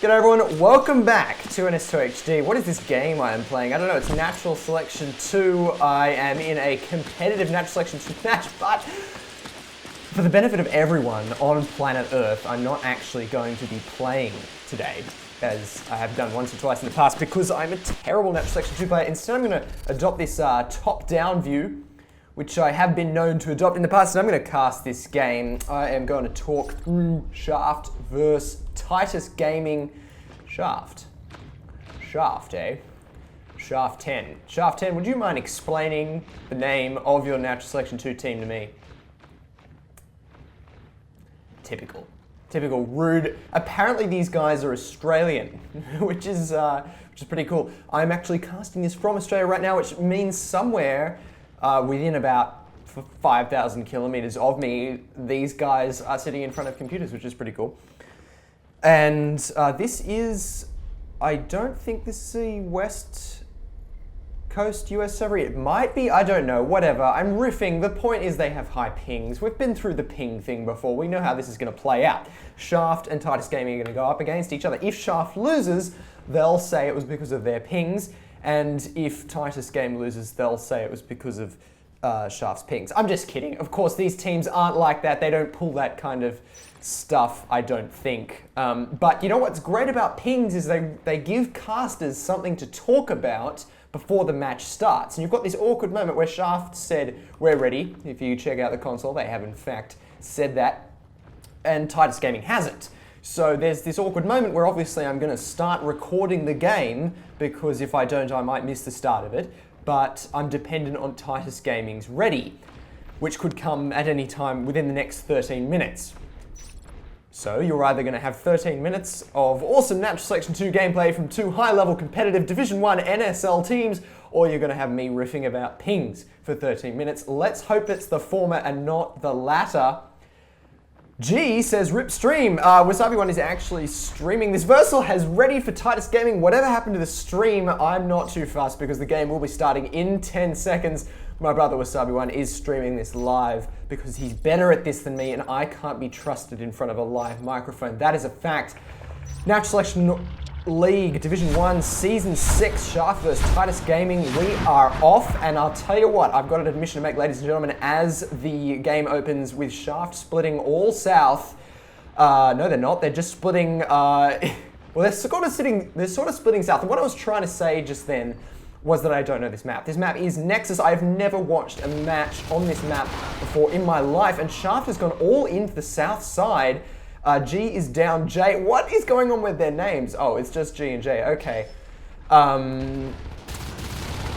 G'day everyone, welcome back to NS2HD. What is this game I am playing? I don't know, it's Natural Selection 2. I am in a competitive Natural Selection 2 match, but for the benefit of everyone on planet Earth, I'm not actually going to be playing today, as I have done once or twice in the past, because I'm a terrible Natural Selection 2 player. Instead, I'm going to adopt this top-down view, which I have been known to adopt in the past, and I'm going to cast this game. I am going to talk through Shaft versus Titus Gaming. Shaft, eh? Shaft 10. Shaft 10, would you mind explaining the name of your Natural Selection 2 team to me? Typical. Typical, rude. Apparently these guys are Australian, which is pretty cool. I'm actually casting this from Australia right now, which means somewhere within about 5,000 kilometers of me, these guys are sitting in front of computers, which is pretty cool. And this is, I don't think this is a West Coast US server. It might be, I don't know, whatever. I'm riffing. The point is they have high pings. We've been through the ping thing before. We know how this is going to play out. Shaft and Titus Gaming are going to go up against each other. If Shaft loses, they'll say it was because of their pings. And if Titus Game loses, they'll say it was because of Shaft's pings. I'm just kidding. Of course, these teams aren't like that. They don't pull that kind of stuff, I don't think. But you know what's great about pings is they give casters something to talk about before the match starts. And you've got this awkward moment where Shaft said, "We're ready." If you check out the console, they have in fact said that. And Titus Gaming hasn't. So there's this awkward moment where obviously I'm going to start recording the game, because if I don't, I might miss the start of it. But I'm dependent on Titus Gaming's ready, which could come at any time within the next 13 minutes. So you're either going to have 13 minutes of awesome Natural Selection 2 gameplay from two high-level competitive Division 1 NSL teams, or you're going to have me riffing about pings for 13 minutes. Let's hope it's the former and not the latter. G says, "Rip stream." Wasabi1 is actually streaming. This Versal has ready for Titus Gaming. Whatever happened to the stream, I'm not too fussed because the game will be starting in 10 seconds. My brother Wasabi1 is streaming this live because he's better at this than me, and I can't be trusted in front of a live microphone. That is a fact. Natural Selection League Division 1 Season 6, Shaft vs Titus Gaming. We are off, and I'll tell you what, I've got an admission to make, ladies and gentlemen, as the game opens with Shaft splitting all south. No, they're not. They're just splitting, well, they're sort of splitting south. And what I was trying to say just then was that I don't know this map. This map is Nexus. I've never watched a match on this map before in my life, and Shaft has gone all into the south side. G is down J. What is going on with their names? Oh, it's just G and J. Okay. Trying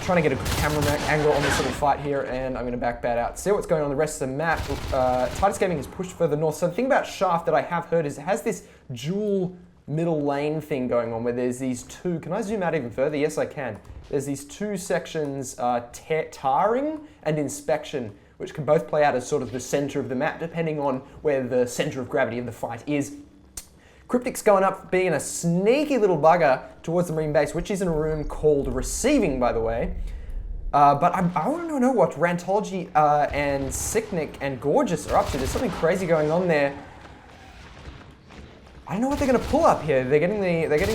to get a good camera angle on this little fight here, and I'm going to back that out. See what's going on the rest of the map. Titus Gaming has pushed further north. So the thing about Shaft that I have heard is it has this dual middle lane thing going on where there's these two. Can I zoom out even further? Yes, I can. There's these two sections, tarring and inspection, which can both play out as sort of the center of the map, depending on where the center of gravity of the fight is. Cryptic's going up, being a sneaky little bugger towards the Marine base, which is in a room called Receiving, by the way. But I want to know what Rantology and Sicknick and Gorgeous are up to. There's something crazy going on there. I don't know what they're going to pull up here. They're getting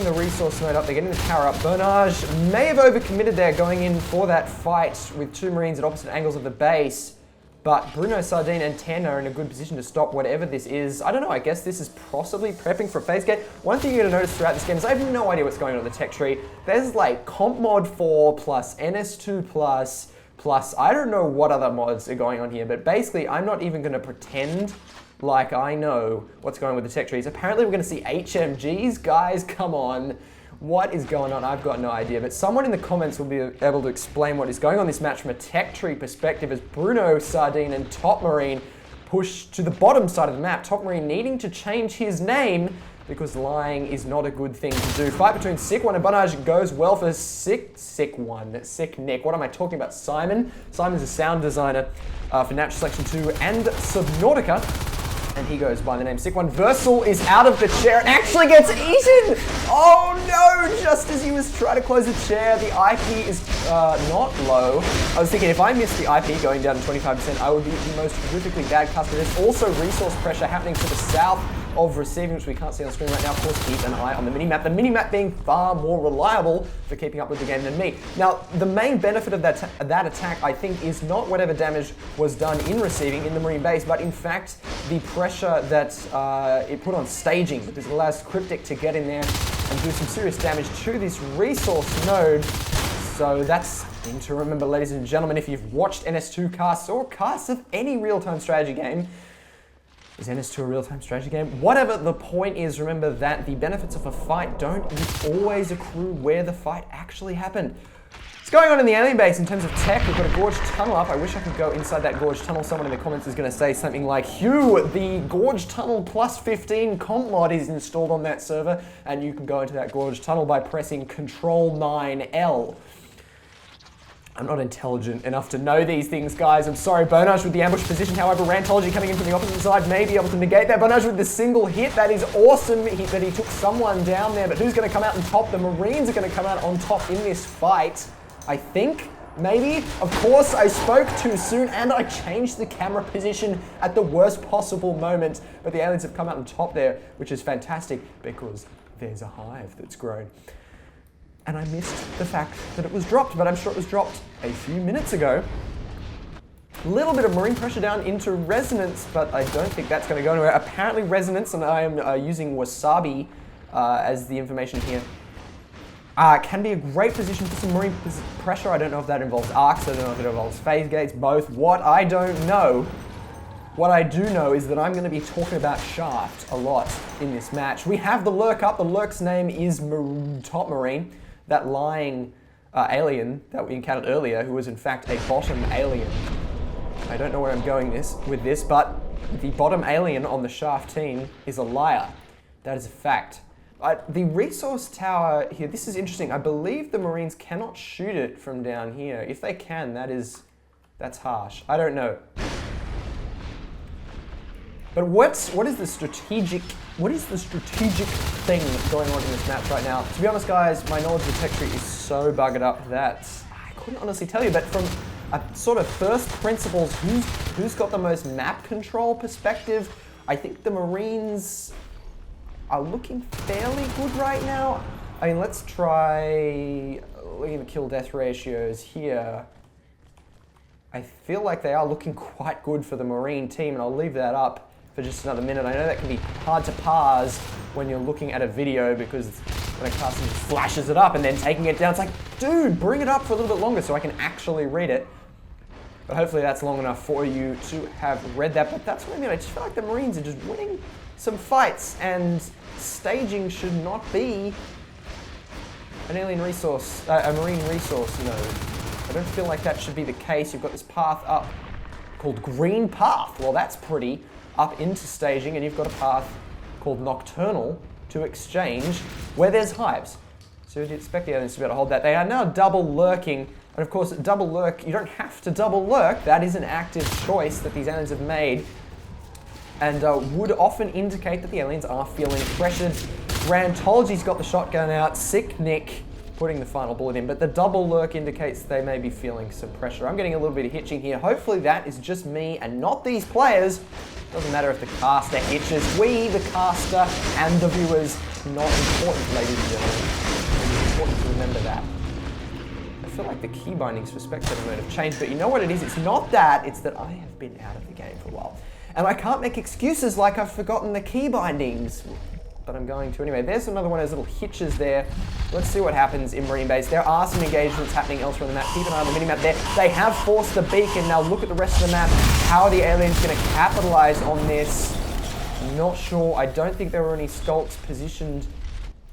the resource node up. They're getting the power up. Bernage may have overcommitted there, going in for that fight with two Marines at opposite angles of the base. But Bruno, Sardine, and Tan are in a good position to stop whatever this is. I don't know, I guess this is possibly prepping for a phase gate. One thing you're going to notice throughout this game is I have no idea what's going on in the tech tree. There's like Comp Mod 4 plus NS2 plus I don't know what other mods are going on here. But basically, I'm not even going to pretend like I know what's going on with the tech trees. Apparently, we're going to see HMGs. Guys, come on. What is going on? I've got no idea, but someone in the comments will be able to explain what is going on in this match from a tech tree perspective as Bruno, Sardine, and Top Marine push to the bottom side of the map. Top Marine needing to change his name because lying is not a good thing to do. Fight between Sick1 and Bunage goes well for Sick Nick. What am I talking about? Simon? Simon's a sound designer for Natural Selection 2 and Subnautica. And he goes by the name Sick1. Versal is out of the chair and actually gets eaten! Oh no! Just as he was trying to close the chair, the IP is not low. I was thinking if I missed the IP going down to 25%, I would be the most horrifically bad customer. There's also resource pressure happening to the south of receiving, which we can't see on screen right now. Of course, keep an eye on the minimap. The minimap being far more reliable for keeping up with the game than me. Now, the main benefit of that attack, I think, is not whatever damage was done in receiving in the Marine base, but in fact, the pressure that it put on staging, because it allows Cryptic to get in there and do some serious damage to this resource node. So that's something to remember, ladies and gentlemen, if you've watched NS2 casts or casts of any real-time strategy game. Is NS2 a real-time strategy game? Whatever the point is, remember that the benefits of a fight don't always accrue where the fight actually happened. What's going on in the alien base in terms of tech? We've got a gorge tunnel up. I wish I could go inside that gorge tunnel. Someone in the comments is going to say something like, Hugh, the gorge tunnel plus 15 comp mod is installed on that server, and you can go into that gorge tunnel by pressing Control 9L. I'm not intelligent enough to know these things, guys. I'm sorry. Bonage with the ambush position. However, Rantology coming in from the opposite side may be able to negate that. Bonage with the single hit. That is awesome that he took someone down there. But who's going to come out on top? The Marines are going to come out on top in this fight, I think. Maybe. Of course, I spoke too soon and I changed the camera position at the worst possible moment. But the aliens have come out on top there, which is fantastic because there's a hive that's grown. And I missed the fact that it was dropped, but I'm sure it was dropped a few minutes ago. A little bit of Marine pressure down into Resonance, but I don't think that's going to go anywhere. Apparently Resonance, and I am using Wasabi as the information here, can be a great position for some Marine pressure. I don't know if that involves arcs, I don't know if it involves phase gates, both. What I don't know, what I do know is that I'm going to be talking about Shaft a lot in this match. We have the Lurk up. The Lurk's name is Top Marine. That lying alien that we encountered earlier, who was in fact a bottom alien. I don't know where I'm going with this, but the bottom alien on the Shaft team is a liar. That is a fact. The resource tower here, this is interesting. I believe the Marines cannot shoot it from down here. If they can, that's harsh. I don't know. But what is the strategic thing that's going on in this match right now? To be honest, guys, my knowledge of the tech tree is so buggered up that I couldn't honestly tell you. But from a sort of first principles, who's got the most map control perspective? I think the Marines are looking fairly good right now. I mean, let's try looking at the kill-death ratios here. I feel like they are looking quite good for the Marine team, and I'll leave that up for just another minute. I know that can be hard to parse when you're looking at a video because when a caster just flashes it up and then taking it down, it's like, dude, bring it up for a little bit longer so I can actually read it. But hopefully that's long enough for you to have read that. But that's what I mean. I just feel like the Marines are just winning some fights, and staging should not be an alien resource, a Marine resource node. I don't feel like that should be the case. You've got this path up called Green Path. Well, that's pretty. Up into staging, and you've got a path called Nocturnal to exchange where there's hives. So you'd expect the aliens to be able to hold that. They are now double lurking, and of course, double lurk, you don't have to double lurk. That is an active choice that these aliens have made, and would often indicate that the aliens are feeling pressured. Rantology's got the shotgun out, Sick Nick putting the final bullet in, but the double lurk indicates they may be feeling some pressure. I'm getting a little bit of hitching here. Hopefully that is just me and not these players. Doesn't matter if the caster hitches. We, the caster, and the viewers, not important, ladies and gentlemen. It's important to remember that. I feel like the key bindings for spectator mode have changed, but you know what it is? It's not that, it's that I have been out of the game for a while. And I can't make excuses like I've forgotten the key bindings. But I'm going to anyway. There's another one of those little hitches there. Let's see what happens in Marine Base. There are some engagements happening elsewhere on the map. Keep an eye on the minimap there. They have forced the beacon. Now look at the rest of the map. How are the aliens going to capitalize on this? Not sure. I don't think there were any skulks positioned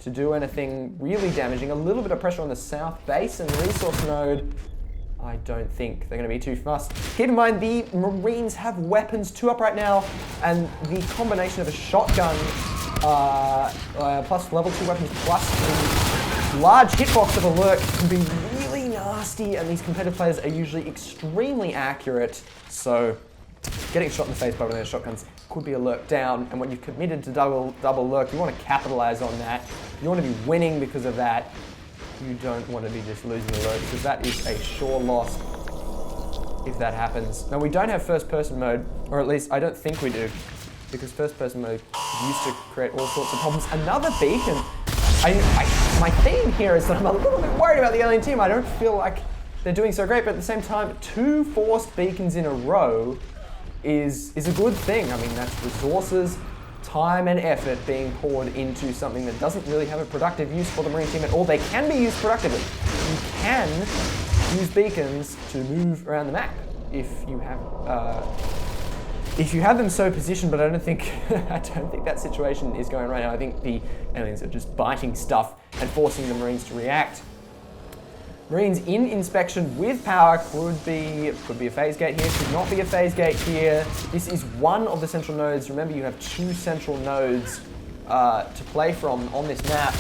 to do anything really damaging. A little bit of pressure on the south base and resource node. I don't think they're going to be too fussed. Keep in mind, the Marines have weapons 2 up right now, and the combination of a shotgun plus level 2 weapons plus the large hitbox of a lurk can be really nasty, and these competitive players are usually extremely accurate, so getting shot in the face by one of those shotguns could be a lurk down, and when you've committed to double lurk, you want to capitalize on that. You want to be winning because of that. You don't want to be just losing the lurk, because that is a sure loss if that happens. Now, we don't have first person mode, or at least I don't think we do, because first-person mode used to create all sorts of problems. Another beacon. My theme here is that I'm a little bit worried about the alien team. I don't feel like they're doing so great, but at the same time, 2 forced beacons in a row is a good thing. I mean, that's resources, time and effort being poured into something that doesn't really have a productive use for the Marine team at all. They can be used productively. You can use beacons to move around the map if you have them so positioned, but I don't think that situation is going right now. I think the aliens are just biting stuff and forcing the Marines to react. Marines in inspection with power could be a phase gate here, could not be a phase gate here. This is one of the central nodes. Remember, you have 2 central nodes to play from on this map.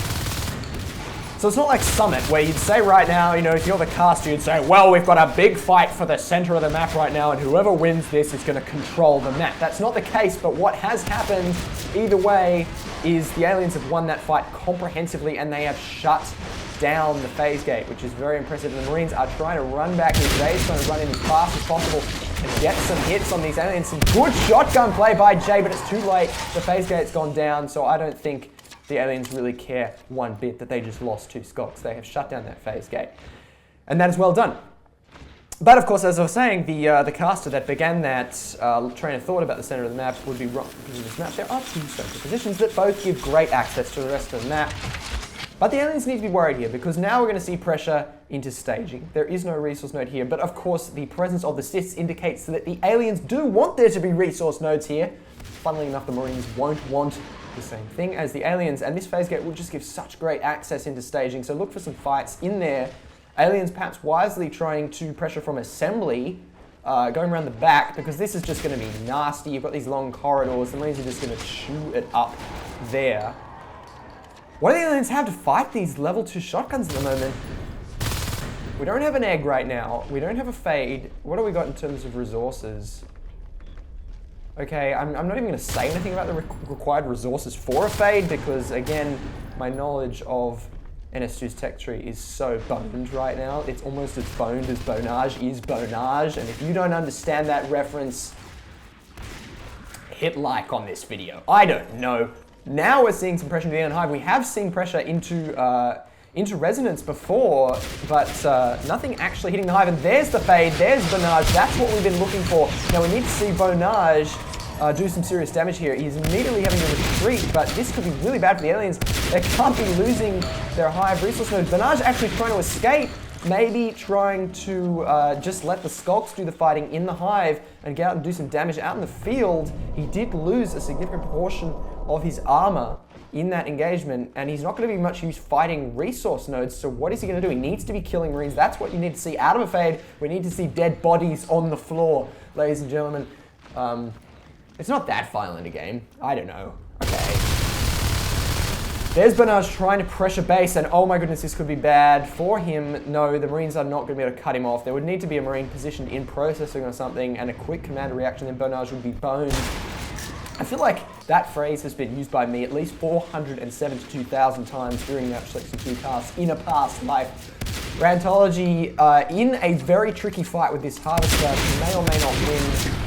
So it's not like Summit, where you'd say right now, you know, if you're the caster, you'd say, well, we've got a big fight for the center of the map right now, and whoever wins this is going to control the map. That's not the case, but what has happened, either way, is the aliens have won that fight comprehensively, and they have shut down the phase gate, which is very impressive. The Marines are trying to run back here today. He's trying to run in as fast as possible and get some hits on these aliens. Some good shotgun play by Jay, but it's too late. The phase gate's gone down, so I don't think the aliens really care one bit that they just lost 2 Scots. They have shut down that phase gate, and that is well done. But of course, as I was saying, the caster that began that train of thought about the center of the map would be wrong, because of this map. There are 2 central positions that both give great access to the rest of the map. But the aliens need to be worried here, because now we're going to see pressure into staging. There is no resource node here, but of course the presence of the Siths indicates that the aliens do want there to be resource nodes here. Funnily enough, the Marines won't want the same thing as the aliens, and this phase gate will just give such great access into staging, so look for some fights in there. Aliens perhaps wisely trying to pressure from assembly, going around the back, because this is just going to be nasty. You've got these long corridors, the Marines are just going to chew it up there. What do the aliens have to fight these level 2 shotguns at the moment? We don't have an egg right now. We don't have a fade. What do we got in terms of resources? Okay, I'm not even going to say anything about the required resources for a fade, because again, my knowledge of NS2's tech tree is so boned right now. It's almost as boned as Bonage is Bonage, and if you don't understand that reference, hit like on this video. I don't know. Now we're seeing some pressure into the Alien Hive. We have seen pressure into Resonance before, but nothing actually hitting the Hive. And there's the fade, there's Bonage. That's what we've been looking for. Now we need to see Bonage do some serious damage here. He's immediately having to retreat, but this could be really bad for the aliens. They can't be losing their Hive resource nodes. Bonage actually trying to escape, maybe trying to just let the Skulks do the fighting in the Hive and get out and do some damage out in the field. He did lose a significant proportion of his armor in that engagement, and he's not going to be much use fighting resource nodes, so what is he going to do? He needs to be killing Marines. That's what you need to see out of a fade. We need to see dead bodies on the floor, ladies and gentlemen. It's not that violent a game. I don't know. Okay. There's Bonage trying to pressure base, and oh my goodness, this could be bad for him. No, the Marines are not going to be able to cut him off. There would need to be a Marine positioned in processing or something, and a quick commander reaction, then Bonage would be boned. I feel like that phrase has been used by me at least 472,000 times during Match Selection 2 casts in a past life. Rantology in a very tricky fight with this Harvester. She may or may not win.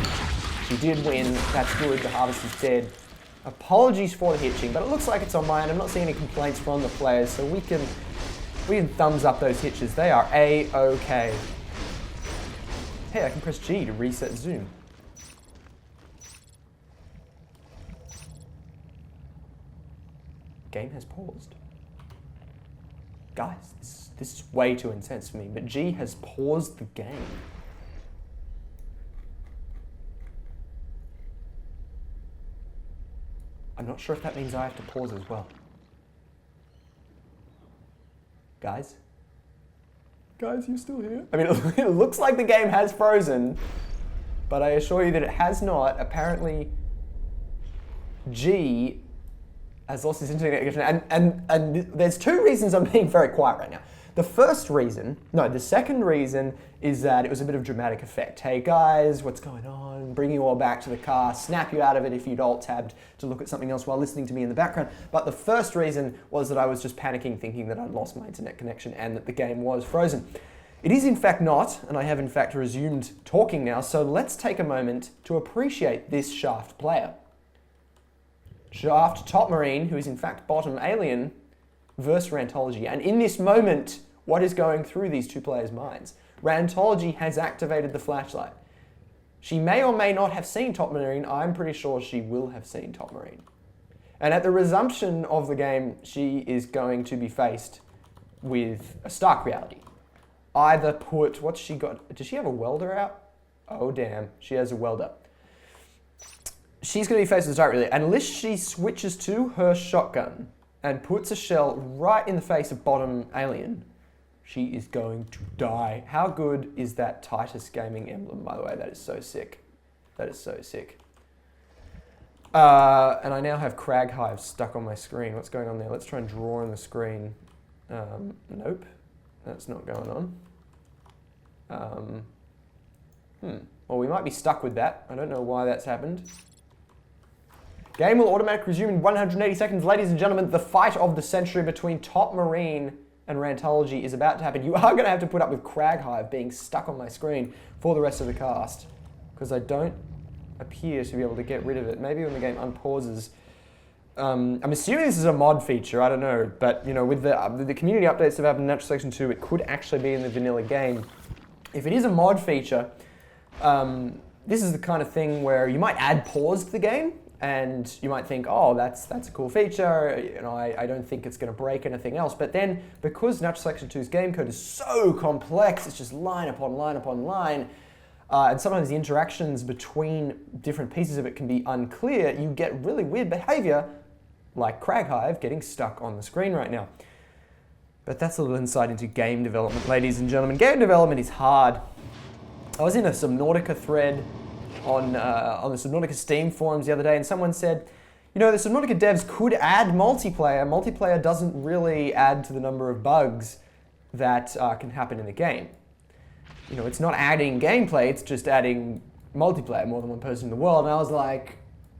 She did win. That's good. The Harvester's dead. Apologies for the hitching, but it looks like it's on mine. I'm not seeing any complaints from the players, so we can thumbs up those hitches. They are A-okay. Hey, I can press G to reset zoom. Game has paused. Guys, this is way too intense for me, but G has paused the game. I'm not sure if that means I have to pause as well. Guys? Guys, you still here? I mean, it looks like the game has frozen, but I assure you that it has not. Apparently, G has lost his internet connection, and there's 2 reasons I'm being very quiet right now. The second reason is that it was a bit of dramatic effect. Hey guys, what's going on? Bring you all back to the car, snap you out of it if you'd alt-tabbed to look at something else while listening to me in the background. But the first reason was that I was just panicking, thinking that I'd lost my internet connection and that the game was frozen. It is in fact not, and I have in fact resumed talking now, so let's take a moment to appreciate this Shaft player. Shaft top marine, who is in fact bottom alien, versus Rantology. And in this moment, what is going through these two players' minds? Rantology has activated the flashlight. She may or may not have seen top marine. I'm pretty sure she will have seen top marine. And at the resumption of the game, she is going to be faced with a stark reality. Either put, what's she got? Does she have a welder out? Oh damn, she has a welder. She's going to be faced with a stark reality. Unless she switches to her shotgun and puts a shell right in the face of bottom alien, she is going to die. How good is that Titus gaming emblem, by the way? That is so sick. That is so sick. And I now have Crag Hive stuck on my screen. What's going on there? Let's try and draw on the screen. Nope, that's not going on. Well, we might be stuck with that. I don't know why that's happened. Game will automatically resume in 180 seconds. Ladies and gentlemen, the fight of the century between Top Marine and Rantology is about to happen. You are going to have to put up with Crag Hive being stuck on my screen for the rest of the cast, because I don't appear to be able to get rid of it. Maybe when the game unpauses. I'm assuming this is a mod feature, I don't know, but you know, with the community updates that have happened in Natural Selection 2, it could actually be in the vanilla game. If it is a mod feature, this is the kind of thing where you might add pause to the game, and you might think, oh, that's a cool feature, you know, I don't think it's going to break anything else. But then, because Natural Selection 2's game code is so complex, it's just line upon line upon line, and sometimes the interactions between different pieces of it can be unclear, you get really weird behavior, like Crag Hive getting stuck on the screen right now. But that's a little insight into game development, ladies and gentlemen. Game development is hard. I was in a Subnautica thread on the Subnautica Steam forums the other day, and someone said, you know, the Subnautica devs could add multiplayer. Multiplayer doesn't really add to the number of bugs that can happen in the game. You know, it's not adding gameplay, it's just adding multiplayer, more than one person in the world. And I was like,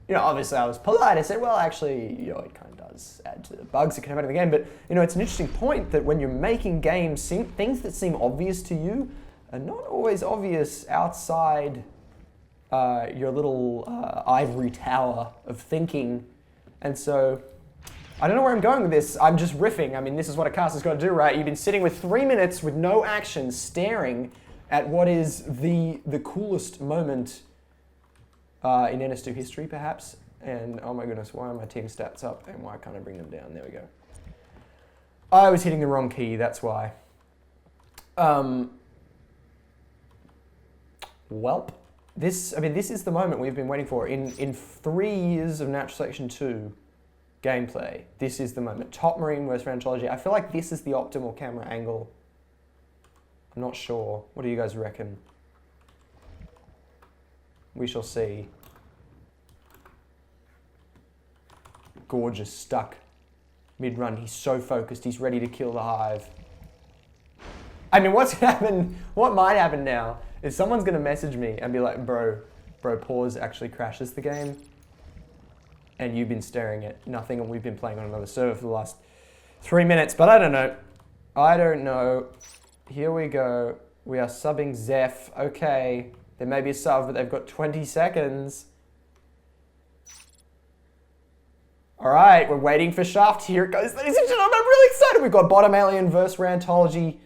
you know, obviously I was polite. I said, well, actually, you know, it kind of does add to the bugs that can happen in the game. But, you know, it's an interesting point that when you're making games, things that seem obvious to you are not always obvious outside your little ivory tower of thinking. And so, I don't know where I'm going with this. I'm just riffing. I mean, this is what a caster's got to do, right? You've been sitting with 3 minutes with no action, staring at what is the coolest moment in NS2 history, perhaps. And oh my goodness, why are my team stats up? And why can't I bring them down? There we go. I was hitting the wrong key, that's why. Welp. This is the moment we've been waiting for. In 3 years of Natural Selection 2 gameplay, this is the moment. Top Marine versus Rantology. I feel like this is the optimal camera angle. I'm not sure. What do you guys reckon? We shall see. Gorgeous, stuck mid-run. He's so focused. He's ready to kill the hive. I mean, what's happened? What might happen now is someone's going to message me and be like, bro, pause actually crashes the game. And you've been staring at nothing, and we've been playing on another server for the last 3 minutes. But I don't know. I don't know. Here we go. We are subbing Zeph. Okay. There may be a sub, but they've got 20 seconds. All right, we're waiting for Shaft. Here it goes, ladies and gentlemen. I'm really excited. We've got Bottom Alien versus Rantology.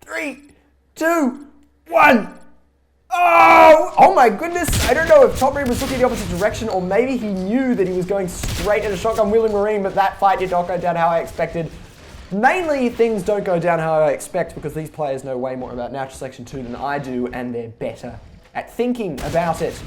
3, 2, 1. Oh my goodness. I don't know if Top Marine was looking the opposite direction, or maybe he knew that he was going straight at a shotgun wheeling Marine, but that fight did not go down how I expected. Mainly, things don't go down how I expect because these players know way more about Natural Selection 2 than I do, and they're better at thinking about it.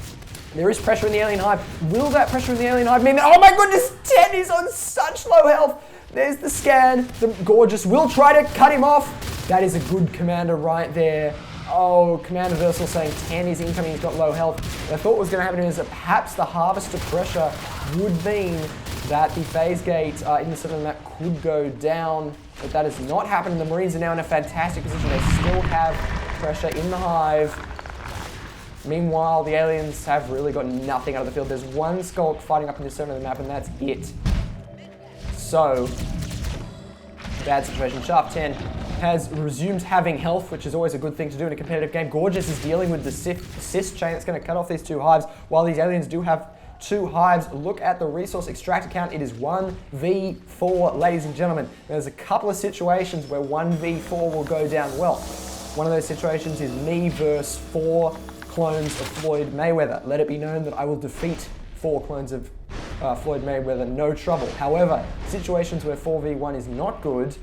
There is pressure in the alien hive. Will that pressure in the alien hive mean that, oh my goodness, 10 is on such low health. There's the scan. The Gorgeous will try to cut him off. That is a good commander right there. Oh, Commander Versal saying 10 is incoming, he's got low health. What I thought was going to happen is that perhaps the Harvester pressure would mean that the phase gate in the center of the map could go down, but that has not happened. The Marines are now in a fantastic position. They still have pressure in the hive. Meanwhile, the aliens have really got nothing out of the field. There's one Skulk fighting up in the center of the map, and that's it. So, bad situation. Shaft 10 has resumed having health, which is always a good thing to do in a competitive game. Gorgeous is dealing with the assist chain that's going to cut off these 2 hives, while these aliens do have 2 hives. Look at the resource extractor count. It is 1v4, ladies and gentlemen. There's a couple of situations where 1v4 will go down well. One of those situations is me versus 4 clones of Floyd Mayweather. Let it be known that I will defeat 4 clones of Floyd Mayweather, no trouble. However, situations where 4v1 is not good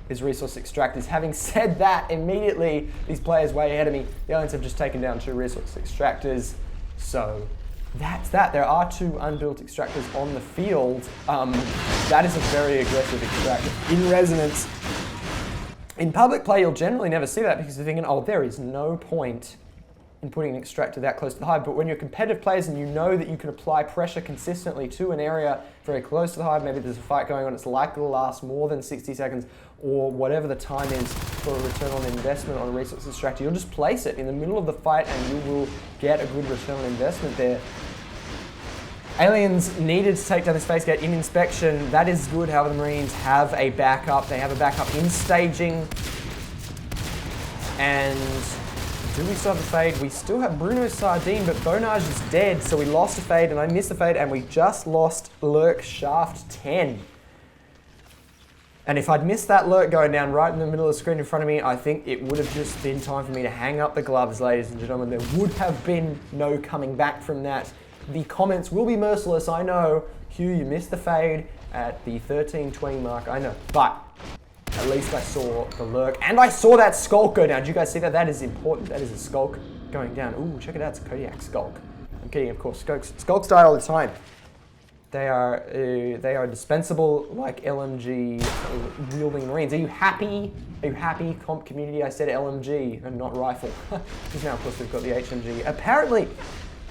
is resource extractors. Having said that, immediately these players way ahead of me, the aliens have just taken down 2 resource extractors. So that's that. There are 2 unbuilt extractors on the field. That is a very aggressive extractor. In resonance, in public play, you'll generally never see that because you're thinking, oh, there is no point in putting an extractor that close to the hive. But when you're competitive players and you know that you can apply pressure consistently to an area very close to the hive, maybe there's a fight going on, it's likely to last more than 60 seconds or whatever the time is for a return on investment on a resource extractor, you'll just place it in the middle of the fight and you will get a good return on investment there. Aliens needed to take down this phase gate in inspection. That is good. However, the Marines have a backup. They have a backup in staging. And do we still have the fade? We still have Bruno Sardine, but Bonage is dead, so we lost a fade, and I missed the fade, and we just lost Lurk Shaft 10. And if I'd missed that Lurk going down right in the middle of the screen in front of me, I think it would have just been time for me to hang up the gloves, ladies and gentlemen. There would have been no coming back from that. The comments will be merciless, I know. Hugh, you missed the fade at the 13:20 mark, I know. But at least I saw the Lurk, and I saw that Skulk go down. Did you guys see that? That is important. That is a Skulk going down. Ooh, check it out. It's a Kodiak Skulk. I'm kidding, of course. Skulks die all the time. They are dispensable like LMG wielding Marines. Are you happy? Are you happy, comp community? I said LMG and not rifle. Because now, of course, we've got the HMG. Apparently,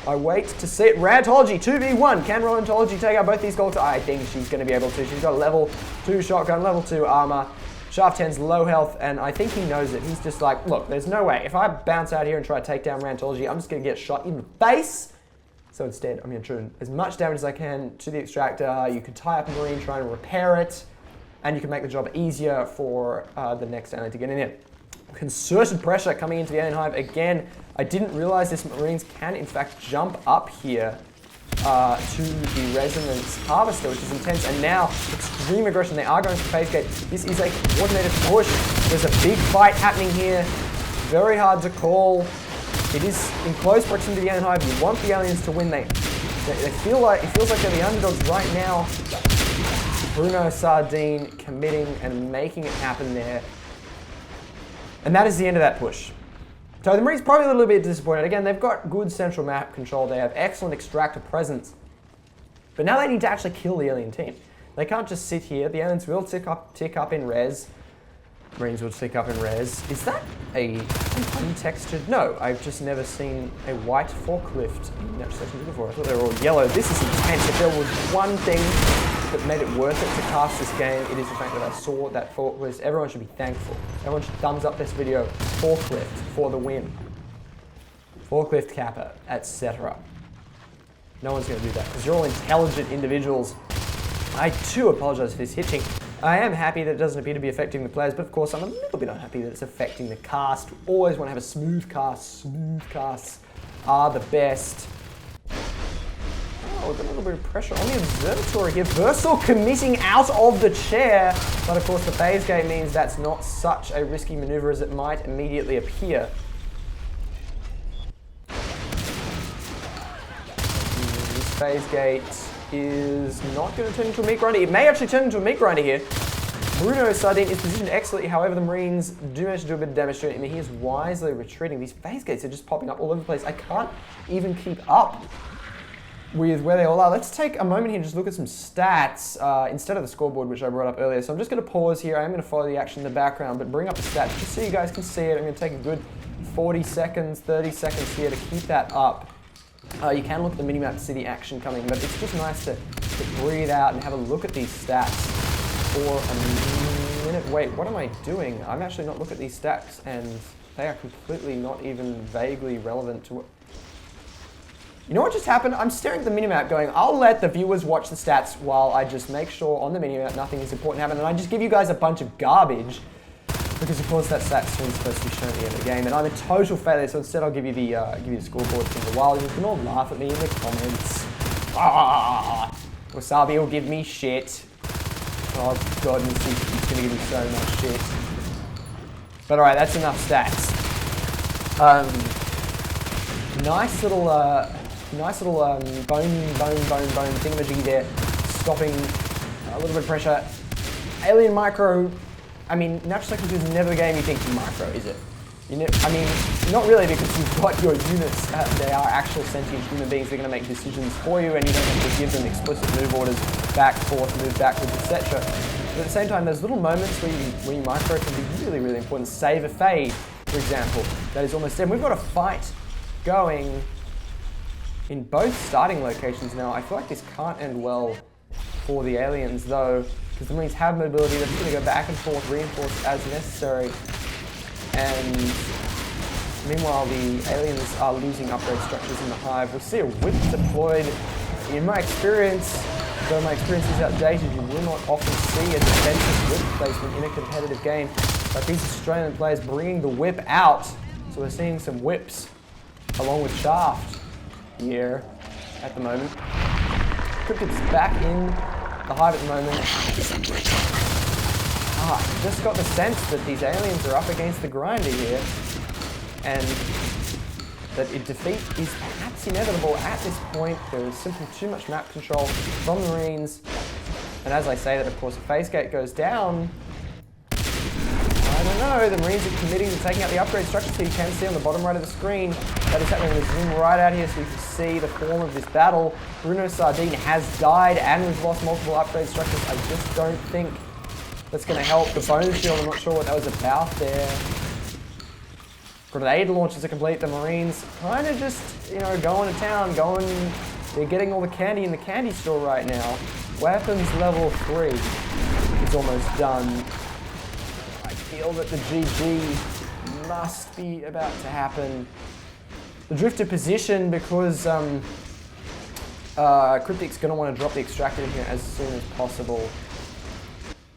I wait to see it. Rantology 2v1. Can Rantology take out both these Skulks? I think she's going to be able to. She's got a level 2 shotgun, level 2 armor. Shaft 10's low health, and I think he knows it. He's just like, look, there's no way. If I bounce out here and try to take down Rantology, I'm just going to get shot in the face. So instead, I'm going to do as much damage as I can to the extractor. You could tie up a Marine trying to repair it, and you can make the job easier for the next alien to get in there. Concerted pressure coming into the alien hive. Again, I didn't realize this Marines can, in fact, jump up here to the resonance harvester, which is intense, and now extreme aggression. They are going for phase gate. This is a coordinated push. There's a big fight happening here. Very hard to call. It is in close proximity to the alien hive. You want the aliens to win. They feel like it feels like they're the underdogs right now. Bruno Sardine committing and making it happen there, and that is the end of that push. So the Marines probably a little bit disappointed. Again, they've got good central map control. They have excellent extractor presence. But now they need to actually kill the alien team. They can't just sit here. The aliens will tick up in res. Marines will tick up in res. Is that a untextured? No, I've just never seen a white forklift in Natural Selection before. I thought they were all yellow. This is intense. If there was one thing that made it worth it to cast this game, it is the fact that I saw that forklift. Everyone should be thankful. Everyone should thumbs up this video. Forklift for the win. Forklift kappa, etc. No one's going to do that because you're all intelligent individuals. I too apologize for this hitching. I am happy that it doesn't appear to be affecting the players, but of course I'm a little bit unhappy that it's affecting the cast. We always want to have a smooth cast. Smooth casts are the best. Oh, we've got a little bit of pressure on the observatory here. Versal committing out of the chair, but of course the phase gate means that's not such a risky maneuver as it might immediately appear. This phase gate is not going to turn into a meat grinder. It may actually turn into a meat grinder here. Bruno Sardine is positioned excellently. However, the Marines do manage to do a bit of damage to it, and he is wisely retreating. These phase gates are just popping up all over the place. I can't even keep up with where they all are. Let's take a moment here and just look at some stats instead of the scoreboard, which I brought up earlier. So I'm just going to pause here. I am going to follow the action in the background, but bring up the stats just so you guys can see it. I'm going to take a good 40 seconds, 30 seconds here to keep that up. You can look at the minimap to see the action coming, but it's just nice to breathe out and have a look at these stats for a minute. Wait, what am I doing? I'm actually not looking at these stats, and they are completely not even vaguely relevant to what... You know what just happened? I'm staring at the minimap going, I'll let the viewers watch the stats while I just make sure on the minimap nothing is important happening, and I just give you guys a bunch of garbage. Because of course that stat screen is supposed to be shown at the end of the game, and I'm a total failure, so instead I'll give you the scoreboard for a while. You can all laugh at me in the comments. Wasabi will give me shit. Oh god, he's gonna give me so much shit. But alright, that's enough stats. Nice little bone thingamajiggy there, stopping a little bit of pressure. Alien Micro, I mean, Natural Selection 2 is never the game you think you micro, is it? I mean, not really, because you've got your units, they are actual sentient human beings, they're going to make decisions for you, and you don't have to give them explicit move orders, back, forth, move backwards, etc. But at the same time, those little moments where you micro can be really, really important. Save a fade, for example, that is almost dead. We've got a fight going in both starting locations now. I feel like this can't end well for the aliens, though, because the Marines have mobility. They're just going to go back and forth, reinforce as necessary. And meanwhile, the aliens are losing upgrade structures in the hive. We see a whip deployed. In my experience, though my experience is outdated, you will not often see a defensive whip placement in a competitive game. But these Australian players bringing the whip out. So we're seeing some whips along with Shaft here at the moment. Cryptid's back in the hive at the moment. Just got the sense that these aliens are up against the grinder here, and that defeat is perhaps inevitable at this point. There is simply too much map control from the Marines, and as I say that, of course, if phase gate goes down, I don't know, the Marines are committing to taking out the upgrade structure, so you can see on the bottom right of the screen that is happening. We'll zoom right out here so you can see the form of this battle. Bruno Sardine has died, and we've lost multiple upgrade structures. I just don't think that's going to help. The bone shield, I'm not sure what that was about there. Grenade launches are complete. The Marines kind of just, going to town, they're getting all the candy in the candy store right now. Weapons level 3 is almost done. I feel that the GG must be about to happen. The drifter position, because Cryptic's going to want to drop the extractor in here as soon as possible.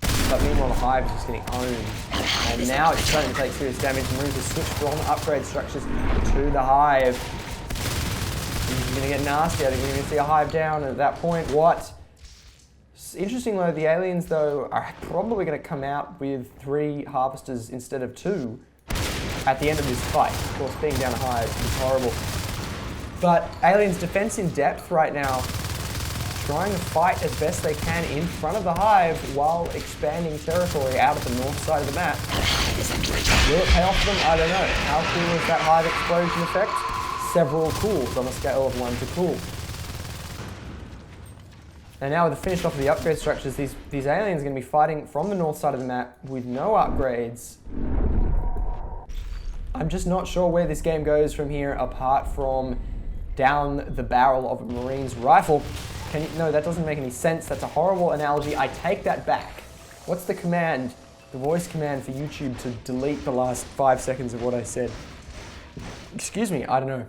But meanwhile, the hive is just getting owned. And now it's starting to take serious damage. The Marines have switched from upgrade structures to the hive. This is going to get nasty. I think we're going to see a hive down at that point. What? It's interesting though, the aliens though are probably going to come out with 3 harvesters instead of 2 at the end of this fight. Of course, being down a hive is horrible. But aliens' defense in depth right now, trying to fight as best they can in front of the hive while expanding territory out of the north side of the map. Will it pay off for them? I don't know. How cool is that hive explosion effect? Several cools on a scale of 1 to cool. And now with the finish off of the upgrade structures, these aliens are going to be fighting from the north side of the map with no upgrades. I'm just not sure where this game goes from here apart from down the barrel of a Marine's rifle. No, that doesn't make any sense. That's a horrible analogy. I take that back. What's the command, the voice command for YouTube to delete the last 5 seconds of what I said? Excuse me, I don't know.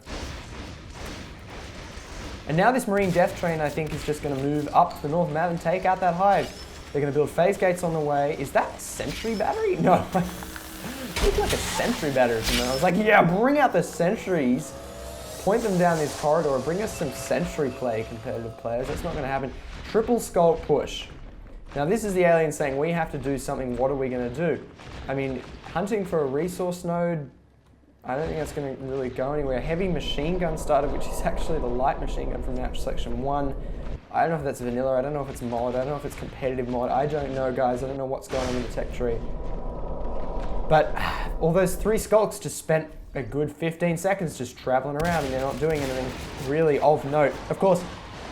And now this Marine death train, I think, is just going to move up to the north map and take out that hive. They're going to build phase gates on the way. Is that a sentry battery? No. It looked like a sentry battery from there. I was like, yeah, bring out the sentries. Point them down this corridor, bring us some sentry play, competitive players. That's not going to happen. Triple sculpt push. Now this is the alien saying, we have to do something, what are we going to do? I mean, hunting for a resource node, I don't think that's going to really go anywhere. Heavy machine gun starter, which is actually the light machine gun from Natural Selection 1. I don't know if that's vanilla, I don't know if it's mod, I don't know if it's competitive mod. I don't know, guys, I don't know what's going on in the tech tree. But all those 3 skulks just spent a good 15 seconds just traveling around and they're not doing anything really of note. Of course,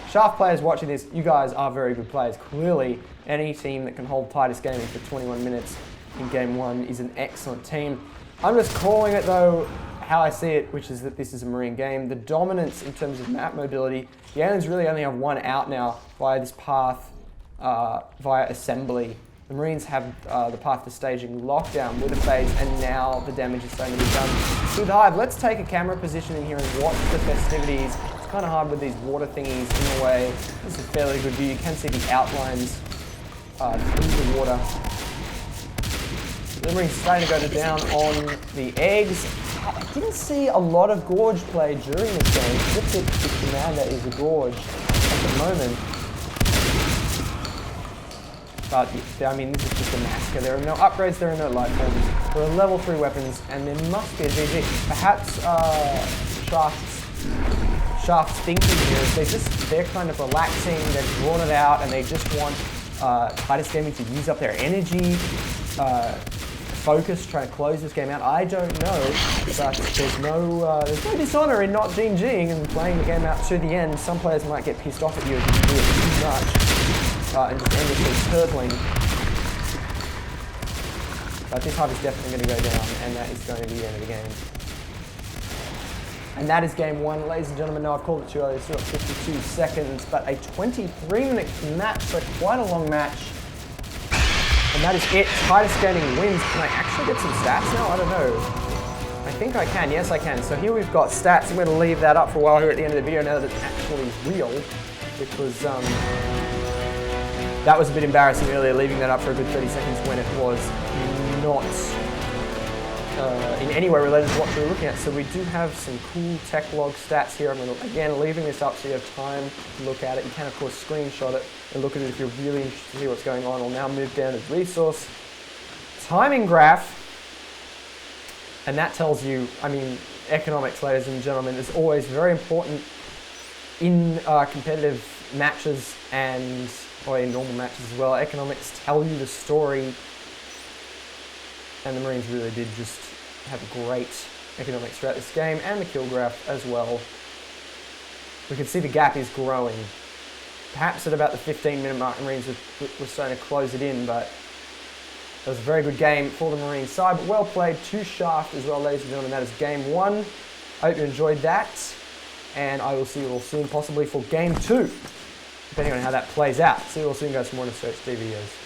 Shaft players watching this, you guys are very good players. Clearly, any team that can hold Titus Gaming for 21 minutes in Game 1 is an excellent team. I'm just calling it though, how I see it, which is that this is a Marine game. The dominance in terms of map mobility, the aliens really only have 1 out now via this path, via assembly. The Marines have the path to staging lockdown with a phase, and now the damage is starting to be done to the hive. Let's take a camera position in here and watch the festivities. It's kind of hard with these water thingies in the way. This is a fairly good view. You can see the outlines through the water. The Marines starting to go down on the eggs. I didn't see a lot of Gorge play during this game. Just that the commander is a Gorge at the moment. But, I mean, this is just a massacre. There are no upgrades, there are no light forms. There are level 3 weapons, and there must be a GG. Perhaps Shaft's thinking here is they're kind of relaxing, they've drawn it out, and they just want Titus Gaming to use up their energy, focus, trying to close this game out. I don't know, but there's no dishonor in not GGing and playing the game out to the end. Some players might get pissed off at you if you do it too much. And just endlessly turtling. But this hive is definitely going to go down, and that is going to be the end of the game. And that is game 1, ladies and gentlemen. Now I've called it too early, still got 52 seconds, but a 23-minute match, so quite a long match. And that is it. Titus Gaming wins. Can I actually get some stats now? I don't know. I think I can. Yes, I can. So here we've got stats. I'm going to leave that up for a while here at the end of the video now that it's actually real, because that was a bit embarrassing earlier, leaving that up for a good 30 seconds when it was not in any way related to what we were looking at. So we do have some cool tech log stats here. I'm going to, again, leaving this up so you have time to look at it. You can, of course, screenshot it and look at it if you're really interested to see what's going on. I'll now move down to resource timing graph. And that tells you, I mean, economics, ladies and gentlemen, is always very important in competitive matches or in normal matches as well. Economics tell you the story, and the Marines really did just have great economics throughout this game, and the kill graph as well. We can see the gap is growing. Perhaps at about the 15-minute mark, the Marines were starting to close it in, but it was a very good game for the Marine side, but well played to Shaft as well, ladies and gentlemen. That is game 1. I hope you enjoyed that, and I will see you all soon, possibly for game 2. Depending on how that plays out. See you all soon, guys, for more NS2HD videos.